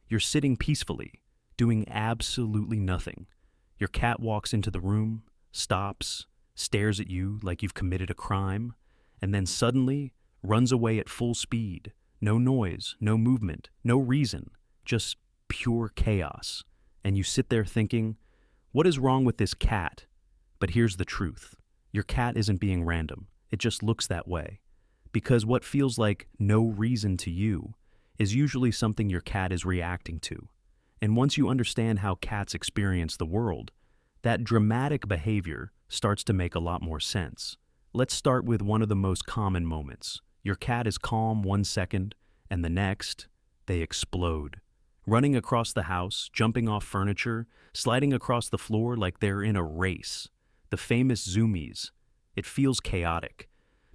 You're sitting peacefully, doing absolutely nothing. Your cat walks into the room, stops, stares at you like you've committed a crime, and then suddenly runs away at full speed. No noise, no movement, no reason, just pure chaos. And you sit there thinking, what is wrong with this cat? But here's the truth. Your cat isn't being random. It just looks that way. Because what feels like no reason to you is usually something your cat is reacting to. And once you understand how cats experience the world, that dramatic behavior starts to make a lot more sense. Let's start with one of the most common moments. Your cat is calm 1 second, and the next, they explode. Running across the house, jumping off furniture, sliding across the floor like they're in a race. The famous zoomies. It feels chaotic.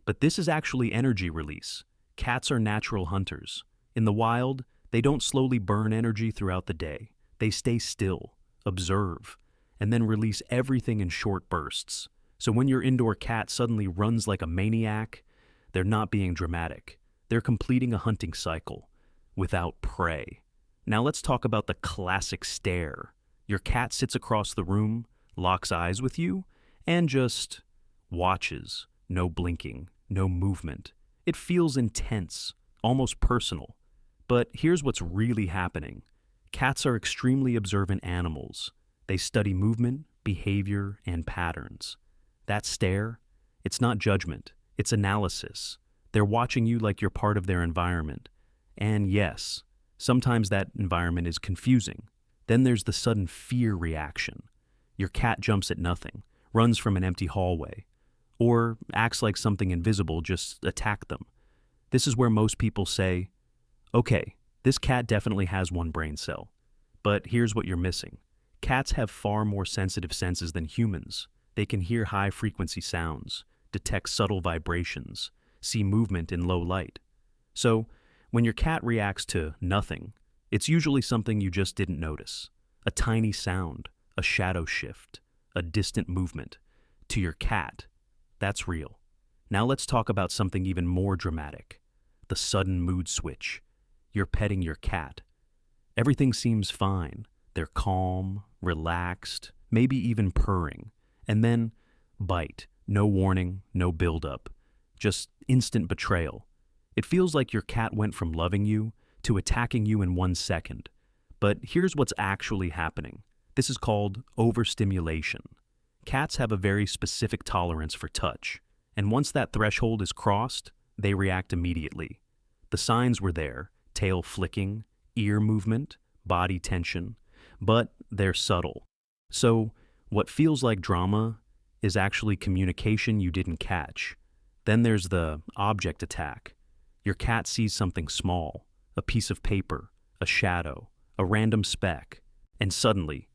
But this is actually energy release. Cats are natural hunters. In the wild, they don't slowly burn energy throughout the day. They stay still, observe, and then release everything in short bursts. So when your indoor cat suddenly runs like a maniac, they're not being dramatic. They're completing a hunting cycle without prey. Now let's talk about the classic stare. Your cat sits across the room, locks eyes with you, and just watches. No blinking, no movement. It feels intense, almost personal. But here's what's really happening. Cats are extremely observant animals. They study movement, behavior, and patterns. That stare, it's not judgment, it's analysis. They're watching you like you're part of their environment. And yes, sometimes that environment is confusing. Then there's the sudden fear reaction. Your cat jumps at nothing, runs from an empty hallway, or acts like something invisible just attacked them. This is where most people say, okay, this cat definitely has one brain cell. But here's what you're missing. Cats have far more sensitive senses than humans. They can hear high-frequency sounds, detect subtle vibrations, see movement in low light. So, when your cat reacts to nothing, it's usually something you just didn't notice. A tiny sound, a shadow shift, a distant movement. To your cat, that's real. Now let's talk about something even more dramatic. The sudden mood switch. You're petting your cat. Everything seems fine. They're calm, relaxed, maybe even purring. And then, bite. No warning, no build-up. Just instant betrayal. It feels like your cat went from loving you to attacking you in 1 second. But here's what's actually happening. This is called overstimulation. Cats have a very specific tolerance for touch, and once that threshold is crossed, they react immediately. The signs were there: tail flicking, ear movement, body tension, but they're subtle. So, what feels like drama is actually communication you didn't catch. Then there's the object attack. Your cat sees something small, a piece of paper, a shadow, a random speck, and suddenly,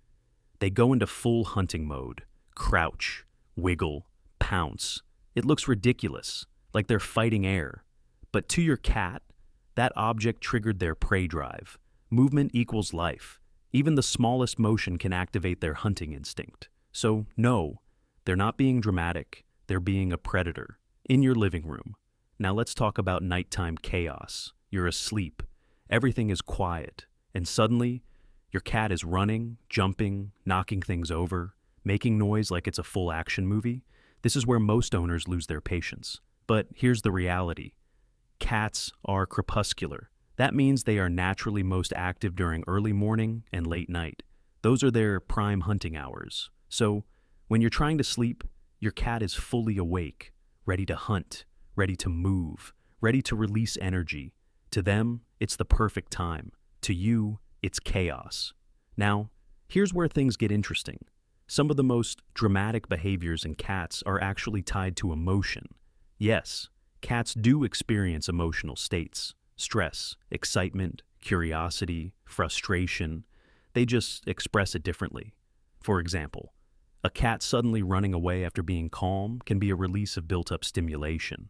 they go into full hunting mode. Crouch, wiggle, pounce. It looks ridiculous, like they're fighting air. But to your cat, that object triggered their prey drive. Movement equals life. Even the smallest motion can activate their hunting instinct. So, no, they're not being dramatic, they're being a predator. In your living room. Now let's talk about nighttime chaos. You're asleep, everything is quiet, and suddenly, your cat is running, jumping, knocking things over, making noise like it's a full action movie. This is where most owners lose their patience. But here's the reality. Cats are crepuscular. That means they are naturally most active during early morning and late night. Those are their prime hunting hours. So, when you're trying to sleep, your cat is fully awake, ready to hunt, ready to move, ready to release energy. To them, it's the perfect time. To you, it's chaos. Now, here's where things get interesting. Some of the most dramatic behaviors in cats are actually tied to emotion. Yes, cats do experience emotional states: stress, excitement, curiosity, frustration. They just express it differently. For example, a cat suddenly running away after being calm can be a release of built-up stimulation.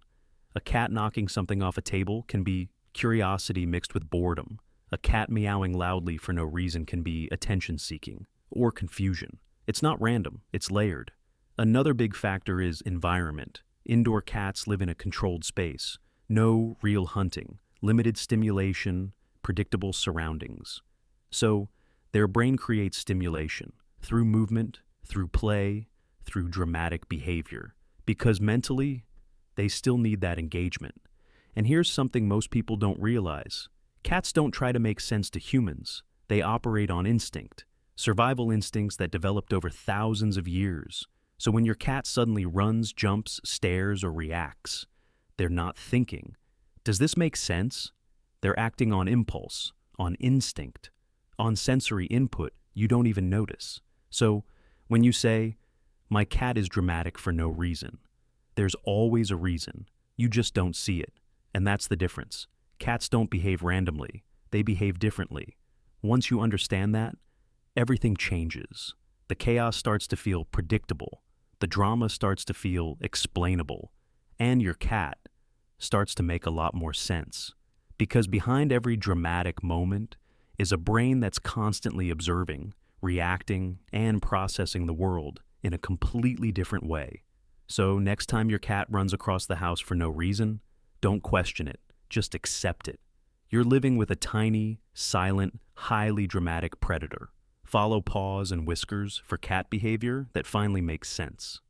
A cat knocking something off a table can be curiosity mixed with boredom. A cat meowing loudly for no reason can be attention-seeking or confusion. It's not random, it's layered. Another big factor is environment. Indoor cats live in a controlled space. No real hunting, limited stimulation, predictable surroundings. So, their brain creates stimulation through movement, through play, through dramatic behavior, because mentally, they still need that engagement. And here's something most people don't realize. Cats don't try to make sense to humans. They operate on instinct, survival instincts that developed over thousands of years. So when your cat suddenly runs, jumps, stares, or reacts, they're not thinking. Does this make sense? They're acting on impulse, on instinct, on sensory input you don't even notice. So when you say, "My cat is dramatic for no reason," there's always a reason. You just don't see it. And that's the difference. Cats don't behave randomly. They behave differently. Once you understand that, everything changes. The chaos starts to feel predictable. The drama starts to feel explainable. And your cat starts to make a lot more sense. Because behind every dramatic moment is a brain that's constantly observing, reacting, and processing the world in a completely different way. So next time your cat runs across the house for no reason, don't question it. Just accept it. You're living with a tiny, silent, highly dramatic predator. Follow Paws and Whiskers for cat behavior that finally makes sense.